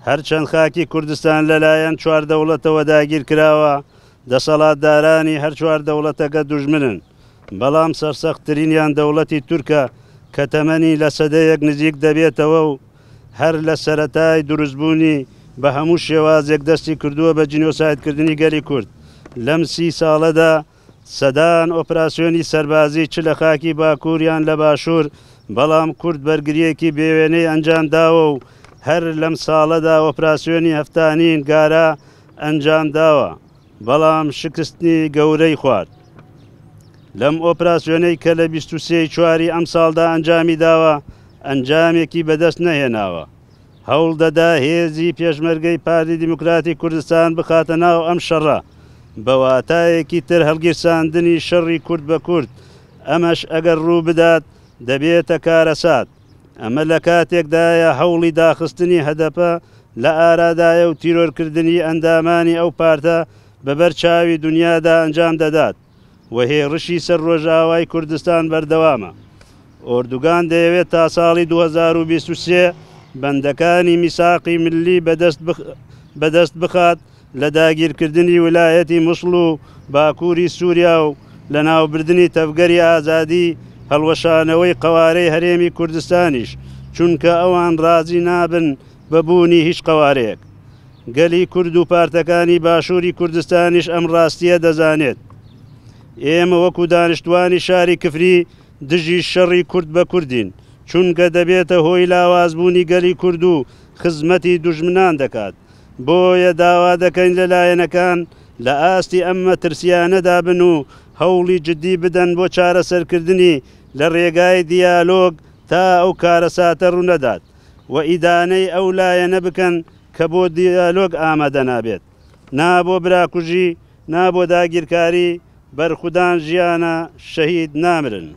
هەرچەند خاکی کوردستان لەلایەن چوار دەوڵەتەوە داگیر کراوە، دەسەڵاتدارانی هەر چوار دەوڵەتەکە دوژمنن، بەڵام سەرسەختترینیان دەوڵەتی تورکە کە تەمەنی لە سەدەیەک نزیک دەبێتەوە و هەر لە سەرەتای دروستبوونی بە هەموو شێوازێک دەستی کردووە بە جینۆسایدکردنی گەلی کورد. لەم 30 ساڵەدا سەدان ئۆپراسیۆنی سەربازی چ لە خاکی باکووریان لە باشوور، بەڵام کورد بەرگریەکی بێوێنەی ئەنجام داوە و هەر لەم ساڵەدا ئۆپراسیۆنی هەفتانین گارە ئەنجام داوە، بەڵام شکستنی گەورەی خوارد. لەم ئۆپراسیۆنەی کە لە 23 چواری ئەم ساڵدا ئەنجامی داوە، ئەنجامێکی بەدەست نەهێناوە. هەوڵ دەدا هێزی پێشمەرگەی پارتی دیموکراتی کوردستان بخاتە ناو ئەم شەڕە بە واتایەکی تر هەڵگیرساندنی شەڕی کورد بە کورد. ئەمەش ئەگەر ڕوو بدات دەبێتە کارەسات. ئەمە لە کاتێکدایە هەوڵی داخستنی هەدەپە لە ئارادایە و تیرۆرکردنی ئەندامانی ئەو پارتە بەبەر چاوی دنیادا ئەنجام دەدات و هێڕشی سەر ڕۆژاوای کوردستان بەردەوامە. ئۆردوگان دەیەوێت تا ساڵی 2023 بەندەکانی میساقی ملی بەدەست بخات لە داگیرکردنی ویلایەتی موسڵ و باکووری سووریا و لە ناوبردنی تەفگەری ئازادی هەڵوەشانەوەی قەوارەی هەرێمی کوردستانیش، چونکە ئەوان ڕازی نابن بەبوونی هیچ قەوارەیەک. گەلی کورد و پارتەکانی باشووری کوردستانیش ئەم ڕاستیە دەزانێت. ئێمە وەکو دانیشتوانی شاری کفری دژی شەڕی کورد بە کوردین، چونکە دەبێتە هۆی لاوازبوونی گەلی کورد و خزمەتی دوژمنان دەکات. بۆیە داوا دەکەین لەلایەنەکان لە ئاستی ئەم مەترسیانەدا بن و هەوڵی جددی بدەن بۆ چارەسەرکردنی لە ڕێگای دیالۆگ تا ئەو کارەساتە ڕوونەدات و ئیدانەی ئەو لایەنە بکەن کە بۆ دیالۆگ ئامادە نابێت. نابۆ براکوژی، نابۆ داگیرکاری، بەرخودان ژیانە شەهید نامرن.